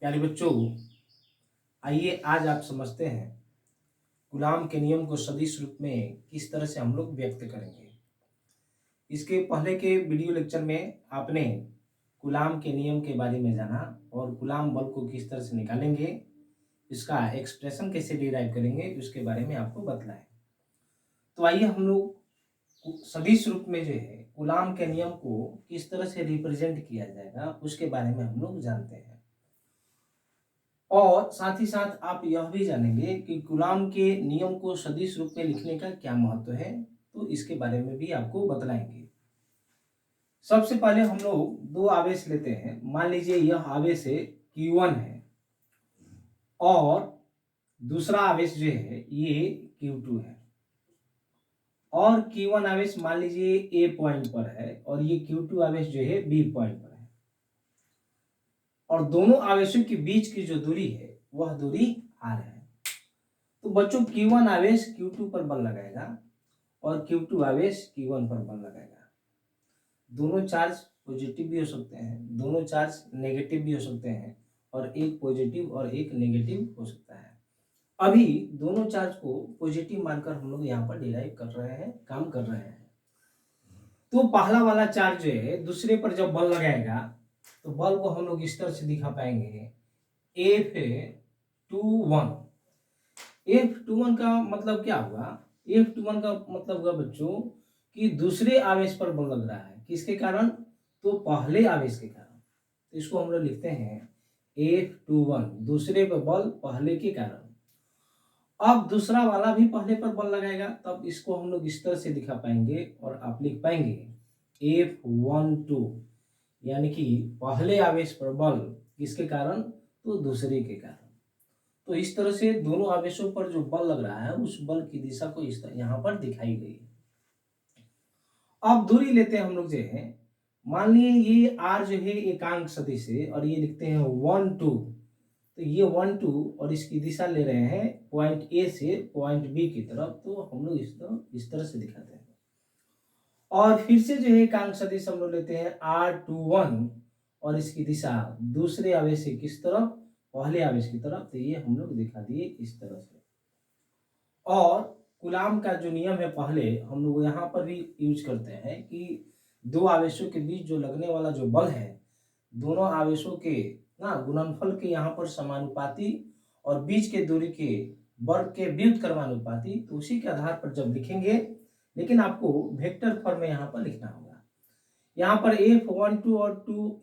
प्यारे बच्चों, आइए आज आप समझते हैं कूलाम के नियम को सदिश रूप में किस तरह से हम लोग व्यक्त करेंगे। इसके पहले के वीडियो लेक्चर में आपने कूलाम के नियम के बारे में जाना और कूलाम बल को किस तरह से निकालेंगे, इसका एक्सप्रेशन कैसे डिराइव करेंगे, उसके बारे में आपको बतलाएं। तो आइए हम लोग सदिश रूप में जो है कूलाम के नियम को किस तरह से रिप्रेजेंट किया जाएगा उसके बारे में हम लोग जानते हैं। और साथ ही साथ आप यह भी जानेंगे कि कूलाम के नियम को सदिश रूप में लिखने का क्या महत्व है, तो इसके बारे में भी आपको बतलाएंगे। सबसे पहले हम लोग दो आवेश लेते हैं। मान लीजिए यह आवेश है Q1 है और दूसरा आवेश जो है ये Q2 है। और Q1 आवेश मान लीजिए A पॉइंट पर है और ये Q2 आवेश जो है B पॉइंट पर है। और दोनों आवेशों के बीच की जो दूरी है वह दूरी R है। तो बच्चों Q1 आवेश Q2 पर बल लगाएगा और Q2 आवेश Q1 पर बल लगाएगा। दोनों चार्ज पॉजिटिव भी हो सकते हैं, दोनों चार्ज नेगेटिव भी हो सकते हैं और एक पॉजिटिव और एक नेगेटिव हो सकता है। अभी दोनों चार्ज को पॉजिटिव मानकर हम लोग यहाँ पर डिराइव कर रहे हैं, काम कर रहे हैं। तो पहला वाला चार्ज जो है दूसरे पर जब बल लगाएगा तो बल को हम लोग इस तरह से दिखा पाएंगे F21। F21 का मतलब क्या हुआ? F21 का मतलब हुआ बच्चों कि दूसरे आवेश पर बल लग रहा है। किसके कारण? तो पहले आवेश के कारण। तो इसको हम लोग लिखते हैं F21, दूसरे पर बल पहले के कारण। अब दूसरा वाला भी पहले पर बल लगाएगा, तब इसको हम लोग इस तरह से दिखा पाएंगे और आप लिख पाएंगे F12, यानी कि पहले आवेश पर बल किसके कारण? तो दूसरे के कारण। तो इस तरह से दोनों आवेशों पर जो बल लग रहा है उस बल की दिशा को इस तरह यहाँ पर दिखाई गई। अब दूरी लेते हैं हम लोग जो है, मान लिए ये R जो है एकांक सदिश है और ये लिखते हैं 1 2। तो ये 1 2 और इसकी दिशा ले रहे हैं पॉइंट A से पॉइंट B की तरफ। तो हम लोग इस तरह से दिखाते हैं। और फिर से जो है एकांक सदिश हम लोग लेते हैं R21 और इसकी दिशा दूसरे आवेश से किस तरफ? पहले आवेश की तरफ। तो ये हम लोग दिखा दिए इस तरह से। और कूलाम का जो नियम है पहले हम लोग यहाँ पर भी यूज करते हैं कि दो आवेशों के बीच जो लगने वाला जो बल है दोनों आवेशों के ना गुणनफल के यहाँ पर समानुपाती और बीच के दूरी के वर्ग के व्युत्क्रमानुपाती। तो उसी के आधार पर जब लिखेंगे, लेकिन आपको वेक्टर फॉर्म में यहाँ पर लिखना होगा। यहाँ पर F12 और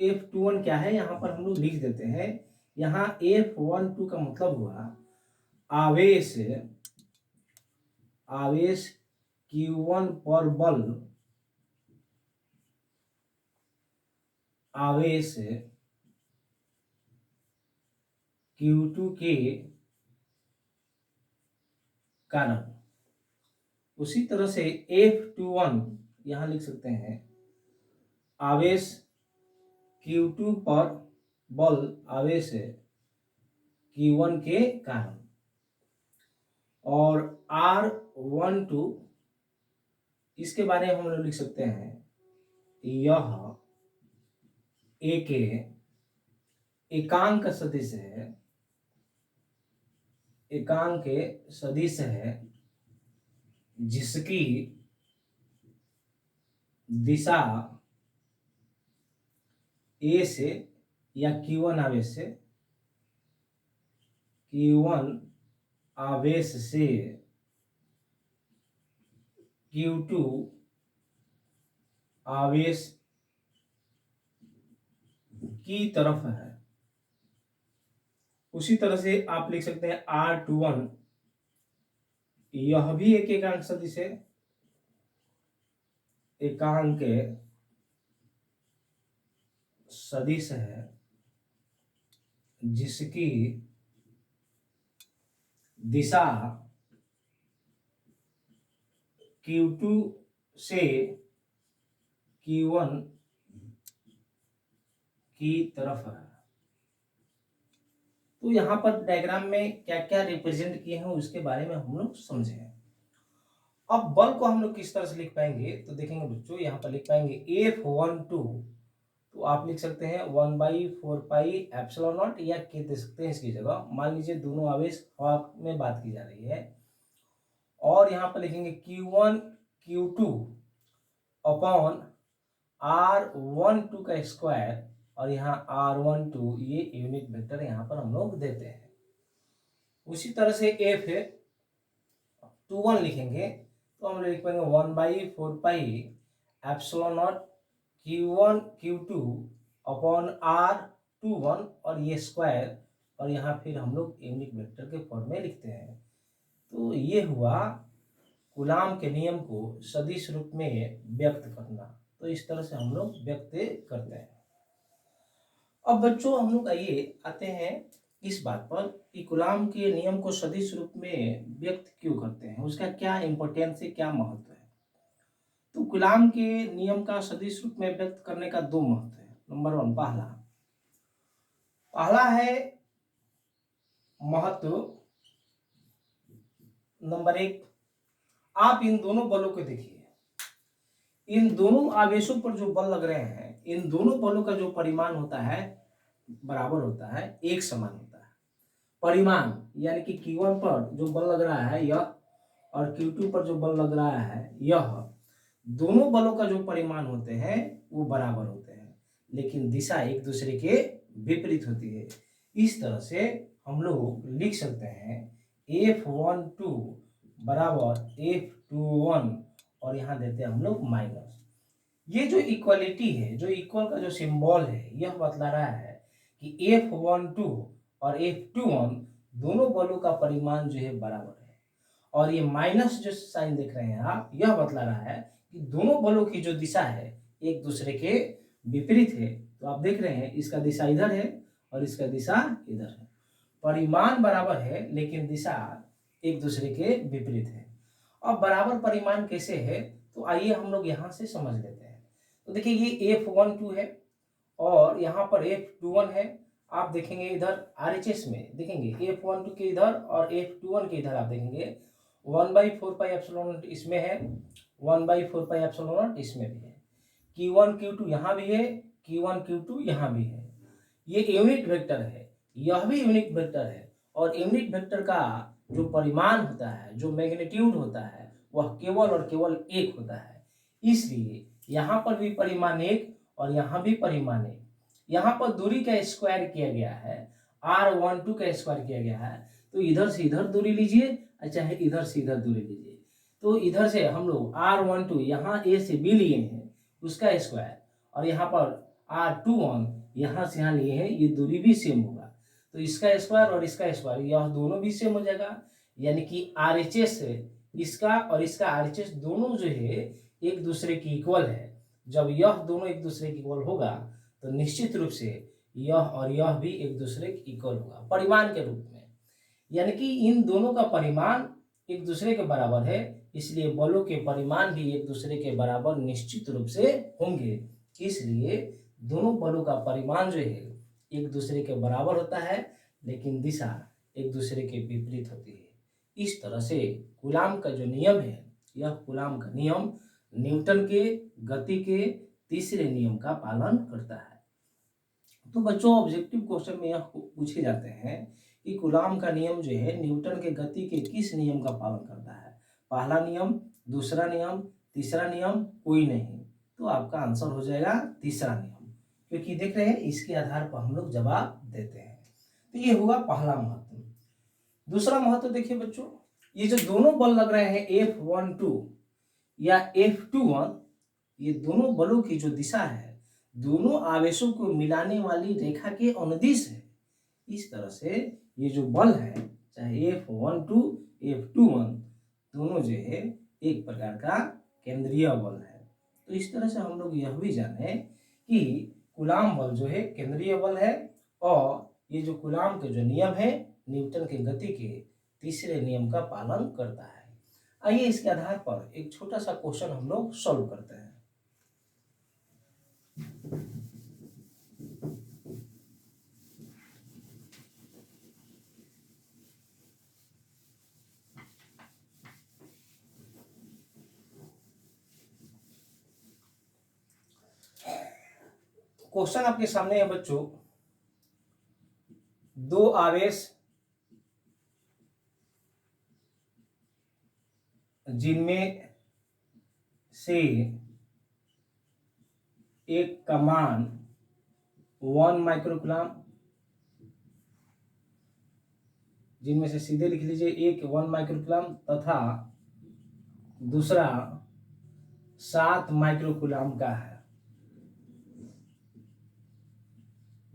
F21 क्या है यहाँ पर हम लोग लिख देते हैं। यहाँ F12 का मतलब हुआ आवेश Q1 पर बल आवेश Q2 के कारण। उसी तरह से F21 यहां लिख सकते हैं आवेश Q2 पर बल आवेश Q1 के कारण। और R12 इसके बारे में हम लोग लिख सकते हैं यह एक एकांक सदिश है, एकांक सदिश है जिसकी दिशा A से या Q1 आवेश से Q2 आवेश की तरफ है। उसी तरह से आप लिख सकते हैं R21 यह भी एक एकांक सदिश है, एकांक सदिश है जिसकी दिशा Q2 से Q1 की तरफ है। तो यहाँ पर डायग्राम में क्या क्या रिप्रेजेंट किए हैं उसके बारे में हम लोग समझे हैं। अब बल को हम लोग किस तरह से लिख पाएंगे तो देखेंगे बच्चों, यहाँ पर लिख पाएंगे F12 तो आप लिख सकते हैं 1/4πε0 या के दे सकते हैं इसकी जगह। मान लीजिए दोनों आवेश हवा में बात की जा रही है और यहाँ पर लिखेंगे Q1 Q2 अपॉन R12 का स्क्वायर और यहाँ R12 ये यूनिट वेक्टर यहाँ पर हम लोग देते हैं। उसी तरह से F है 21 लिखेंगे तो हम लिख पाएंगे 1/4πε0 Q1 Q2 अपॉन R21 और ये स्क्वायर और यहाँ फिर हम लोग यूनिट वेक्टर के फॉर्म में लिखते हैं। तो ये हुआ कूलाम के नियम को सदिश रूप में व्यक्त करना। तो इस तरह से हम लोग व्यक्त करते हैं। अब बच्चों हम लोग आइए आते हैं इस बात पर कि कूलाम के नियम को सदिश रूप में व्यक्त क्यों करते हैं, उसका क्या इंपॉर्टेंस है, क्या महत्व है। तो कूलाम के नियम का सदिश रूप में व्यक्त करने का दो महत्व है। नंबर 1 पहला है महत्व नंबर 1, आप इन दोनों बलों को देखिए, इन दोनों आवेशों पर जो बल लग रहे हैं, इन दोनों बलों का जो परिमाण होता है बराबर होता है, एक समान होता है। परिमाण यानी कि Q1 पर जो बल लग रहा है यह और Q2 पर जो बल लग रहा है यह, दोनों बलों का जो परिमाण होते हैं वो बराबर होते हैं, लेकिन दिशा एक दूसरे के विपरीत होती है। इस तरह से हम लोग लिख सकते हैं F12 बराबर F21 और यहाँ देते हैं हम लोग माइनस। ये जो इक्वलिटी है, जो इक्वल का जो सिंबल है, यह बतला रहा है कि F12 और F21 दोनों बलों का परिमाण जो है बराबर है। और ये माइनस जो साइन देख रहे हैं आप, यह बतला रहा है कि दोनों बलों की जो दिशा है एक दूसरे के विपरीत है। तो आप देख रहे हैं इसका दिशा इधर है और इसका दिशा इधर है। परिमाण बराबर है लेकिन दिशा एक दूसरे के विपरीत है। अब बराबर परिमाण कैसे है, तो आइए हम लोग यहाँ से समझ लेते हैं। तो देखिए ये F12 है और यहाँ पर F21 है। आप देखेंगे इधर RHS में देखेंगे F12 के इधर और F21 के इधर आप देखेंगे 1/4πε0 इसमें है, 1/4πε0 इसमें भी है। Q1 Q2 यहाँ भी है, Q1 Q2 यहाँ भी है। ये यूनिट वेक्टर है, यह भी यूनिट वेक्टर है और यूनिट वेक्टर का जो परिमाण होता है, जो मैग्नीट्यूड होता है, वह केवल और केवल एक होता है। इसलिए यहाँ पर भी परिमाण एक और यहाँ भी परिमाण एक। यहाँ पर दूरी का स्क्वायर किया गया है, R12 का स्क्वायर किया गया है। तो इधर से इधर दूरी लीजिए, चाहे इधर से इधर दूरी लीजिए। तो इधर से हम लोग R12 यहाँ A से B लिए हैं उसका स्क्वायर और यहाँ पर R21 यहाँ से यहाँ लिए हैं, ये दूरी भी सेम होगा। तो इसका स्क्वायर और इसका स्क्वायर यह दोनों भी सेम हो जाएगा, यानी कि RHS इसका और इसका RHS दोनों जो है एक दूसरे की इक्वल है। जब यह दोनों एक दूसरे की इक्वल होगा तो निश्चित रूप से यह और यह भी एक दूसरे की इक्वल होगा परिमाण के रूप में। यानी कि इन दोनों का परिमाण एक दूसरे के बराबर है, इसलिए बलों के परिमाण भी एक दूसरे के बराबर निश्चित रूप से होंगे। इसलिए दोनों बलों का परिमाण जो है एक दूसरे के बराबर होता है, लेकिन दिशा एक दूसरे के विपरीत होती है। इस तरह से कूलाम का जो नियम है, यह कूलाम का नियम न्यूटन के गति के तीसरे नियम का पालन करता है। तो बच्चों ऑब्जेक्टिव क्वेश्चन में यह पूछे जाते हैं कि कूलाम का नियम जो है न्यूटन के गति के किस नियम का पालन करता है। पहला नियम, दूसरा नियम, तीसरा नियम, कोई नहीं। तो आपका आंसर हो जाएगा तीसरा नियम, क्योंकि देख रहे हैं इसके आधार पर हम लोग जवाब देते हैं। तो ये हुआ पहला महत्व। दूसरा महत्व देखिए बच्चों, ये जो दोनों बल लग रहे हैं F12 या F21, ये दोनों बलों की जो दिशा है दोनों आवेशों को मिलाने वाली रेखा के अनुदिश है। इस तरह से ये जो बल है, चाहे F12 F21, दोनों जो है एक प्रकार का केंद्रीय बल है। तो इस तरह से हम लोग यह भी जाने कि कूलाम बल जो है केंद्रीय बल है और ये जो कूलाम के जो नियम है न्यूटन के गति के तीसरे नियम का पालन करता है। आइए इसके आधार पर एक छोटा सा क्वेश्चन हम लोग सॉल्व करते हैं। क्वेश्चन आपके सामने है बच्चों, दो आवेश जिनमें से एक का मान 1 माइक्रोकूलम, जिनमें से सीधे लिख लीजिए, एक 1 माइक्रोकूलम तथा दूसरा 7 माइक्रोकूलम का है।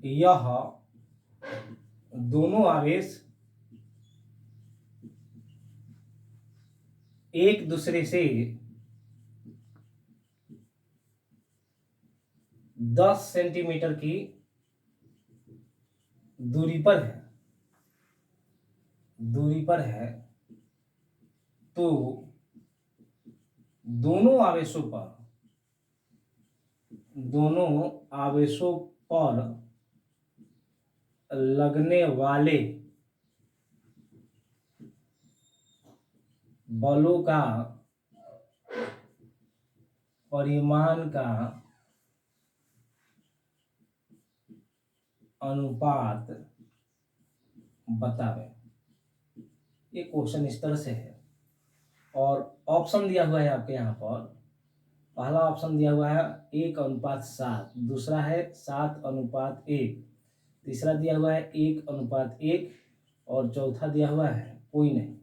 यह दोनों आवेश एक दूसरे से 10 सेंटीमीटर की दूरी पर है, तो दोनों आवेशों पर लगने वाले बलों का परिमाण का अनुपात बतावें। ये क्वेश्चन इस तरह से है और ऑप्शन दिया हुआ है आपके यहाँ पर। पहला ऑप्शन दिया हुआ है 1:7, दूसरा है 7:1, तीसरा दिया हुआ है 1:1 और चौथा दिया हुआ है कोई नहीं।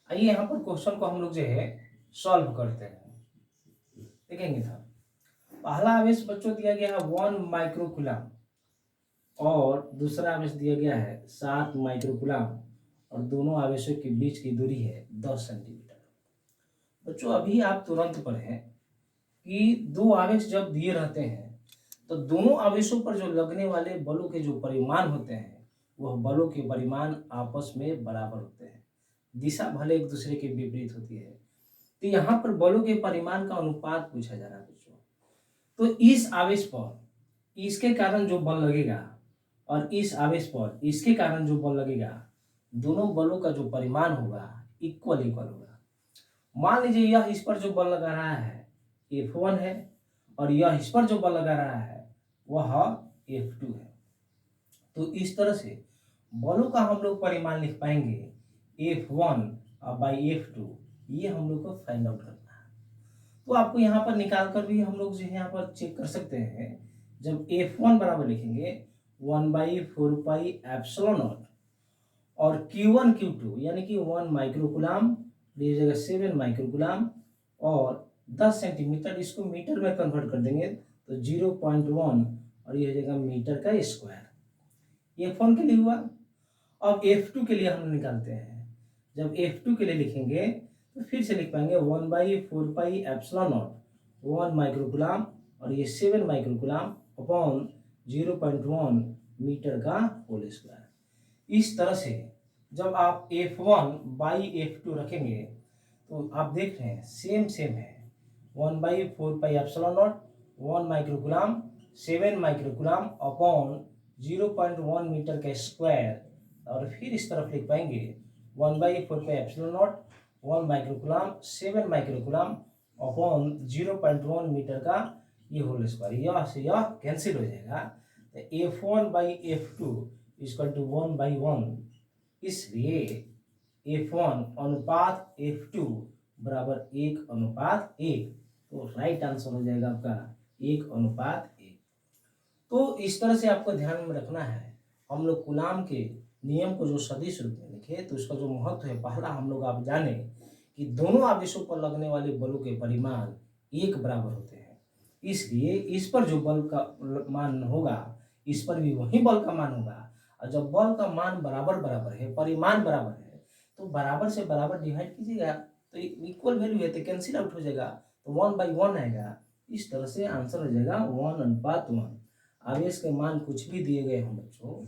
आइए यहाँ पर क्वेश्चन को हम लोग जो है सॉल्व करते हैं। देखेंगे था, पहला आवेश बच्चों दिया गया है 1 माइक्रोकूलम और दूसरा आवेश दिया गया है 7 माइक्रोकूलम और दोनों आवेशों के बीच की दूरी है 10 सेंटीमीटर। बच्चों अभी आप तुरंत पढ़ें कि दो आवेश जब दिए रहते हैं तो दोनों आवेशों पर जो लगने वाले बलों के जो परिमाण होते हैं वह बलों के परिमाण आपस में बराबर होते हैं। दिशा भले एक दूसरे के विपरीत होती है, तो यहाँ पर बलों के परिमाण का अनुपात पूछा जा रहा है बच्चों। तो इस आवेश पर इसके कारण जो बल लगेगा और इस आवेश पर इसके कारण जो बल लगेगा, दोनों बलों का जो परिमाण होगा इक्वल होगा। मान लीजिए यह इस पर जो बल लगा रहा है F1 है और यह इस पर जो बल लगा रहा है वह F2 है। तो इस तरह से बलों का हम लोग परिमाण लिख पाएंगे F1 बाई F2। ये हम लोग को फाइंड आउट करना है। तो आपको यहाँ पर निकाल कर भी हम लोग जो है यहाँ पर चेक कर सकते हैं। जब F1 बराबर लिखेंगे 1/4πε0 और Q1 Q2 यानी कि 1 माइक्रोकूलम, ये जगह 7 माइक्रोकूलम और 10 सेंटीमीटर, इसको मीटर में कन्वर्ट कर देंगे तो 0.1 और यह जगह मीटर का स्क्वायर। F1 के लिए हुआ। अब F2 के लिए हम निकालते हैं। जब F2 के लिए लिखेंगे तो फिर से लिख पाएंगे 1/4πε0 1 माइक्रोकूलम और ये 7 माइक्रोकूलम अपॉन 0.1 मीटर का होल स्क्वायर। इस तरह से जब आप F1 बाई F2 रखेंगे तो आप देख रहे हैं सेम है। 1/4πε0 1 माइक्रोकूलम 7 माइक्रोकूलम अपॉन 0.1 मीटर का स्क्वायर और फिर इस तरफ लिख पाएंगे 1/4πε0 1 माइक्रोकूलम 7 माइक्रोकूलम अपॉन 0.1 मीटर का ये होल स्क्वायर। यह से यह कैंसिल हो जाएगा तो F1 by F2 equal to 1/1। इसलिए F1 अनुपात F2 बराबर 1:1। तो राइट आंसर हो जाएगा आपका 1:1। तो इस तरह से आपको ध्यान में रखना है। हम लोग कूलाम के नियम को जो सदिश रूप में लिखे तो इसका जो महत्व है, पहला हम लोग आप जाने कि दोनों आवेशों पर लगने वाले बलों के परिमाण एक बराबर होते हैं। इसलिए इस पर जो बल का मान होगा इस पर भी वही बल का मान होगा। और जब बल का मान बराबर है, परिमाण बराबर है, तो बराबर से बराबर डिवाइड कीजिएगा तो इक्वल वैल्यू है तो कैंसिल आउट हो जाएगा तो 1/1 आएगा। इस तरह से आंसर हो जाएगा 1:1। आवेश के मान कुछ भी दिए गए हों बच्चों,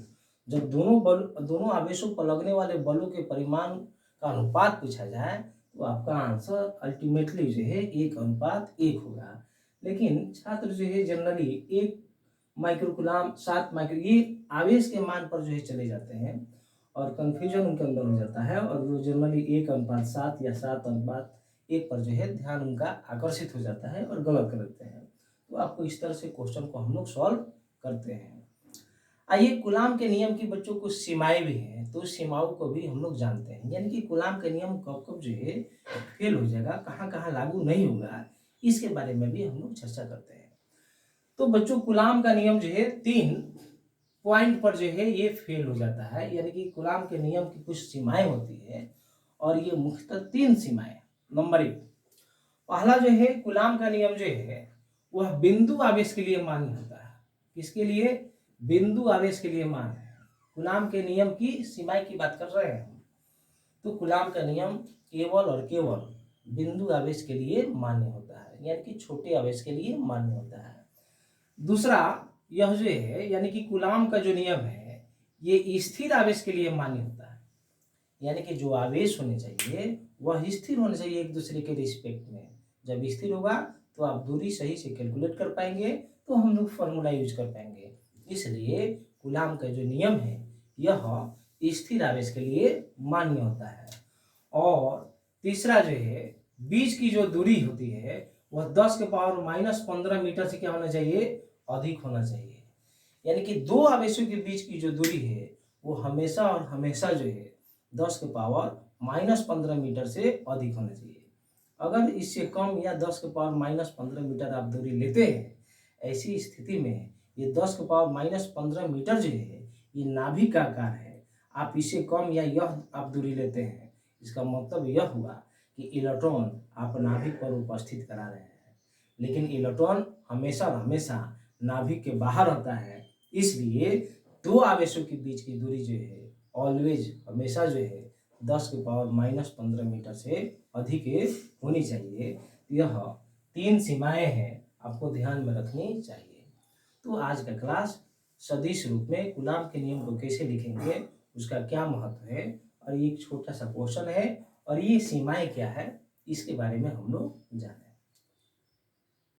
जब दोनों आवेशों पर लगने वाले बलों के परिमाण का अनुपात पूछा जाए तो आपका आंसर अल्टीमेटली जो है 1:1 होगा। लेकिन छात्र जो है जनरली 1 माइक्रोकूलम 7 माइक्रो ये आवेश के मान पर जो है चले जाते हैं और कंफ्यूजन उनके अंदर हो जाता है और वो जनरली 1:7 या 7:1 एक पर जो है ध्यान उनका आकर्षित हो जाता है और गलत कर देते हैं। तो आपको इस तरह से क्वेश्चन को हम लोग सॉल्व करते हैं। आइए, कूलाम के नियम की बच्चों कुछ सीमाएं भी हैं, तो सीमाओं को भी हम लोग जानते हैं, यानी कि कूलाम का नियम कब कब जो है फेल हो जाएगा, कहाँ कहाँ लागू नहीं होगा, इसके बारे में भी हम लोग चर्चा करते हैं। तो बच्चों, कूलाम का नियम जो है 3 पॉइंट पर जो है ये फेल हो जाता है, यानी कि कूलाम के नियम की कुछ सीमाएं होती है और ये मुख्यतः 3 सीमाएं। नंबर 1, पहला जो है कूलाम का नियम जो है वह बिंदु आवेश के लिए मान्य होता है। किसके लिए? बिंदु आवेश के लिए मान्य है। कूलाम के नियम की सीमाएं की बात कर रहे हैं हम। तो कूलाम का नियम केवल और केवल बिंदु आवेश के लिए मान्य होता है, यानी कि छोटे आवेश के लिए मान्य होता है। दूसरा, यह जो है यानी कि कूलाम का जो नियम है ये स्थिर आवेश के लिए मान्य होता है, यानी कि जो आवेश होने चाहिए वह स्थिर होने चाहिए एक दूसरे के रिस्पेक्ट में। जब स्थिर होगा तो आप दूरी सही से कैलकुलेट कर पाएंगे, तो हम लोग फॉर्मूला यूज कर पाएंगे। इसलिए कूलाम का जो नियम है यह स्थिर आवेश के लिए मान्य होता है। और तीसरा जो है, बीच की जो दूरी होती है वह 10 के पावर -15 मीटर से क्या होना चाहिए? अधिक होना चाहिए। यानी कि दो आवेशों के बीच की जो दूरी है वो हमेशा और हमेशा जो है 10 के पावर -15 मीटर से अधिक होना चाहिए। अगर इससे कम या 10 के पावर -15 मीटर आप दूरी लेते हैं, ऐसी स्थिति में ये 10 के पावर -15 मीटर जो है ये नाभिक का आकार है। आप इससे कम या यह आप दूरी लेते हैं, इसका मतलब यह हुआ कि इलेक्ट्रॉन आप नाभिक पर उपस्थित करा रहे हैं, लेकिन इलेक्ट्रॉन हमेशा और हमेशा नाभिक के बाहर होता है। इसलिए दो आवेशों के बीच की दूरी जो है ऑलवेज हमेशा जो है 10 के पावर -15 मीटर से अधिक होनी चाहिए। यह 3 सीमाएं हैं, आपको ध्यान में रखनी चाहिए। तो आज का क्लास सदिश रूप में कूलाम के नियम को कैसे लिखेंगे, उसका क्या महत्व है, और ये एक छोटा सा क्वेश्चन है और ये सीमाएं क्या है, इसके बारे में हम लोग जाने।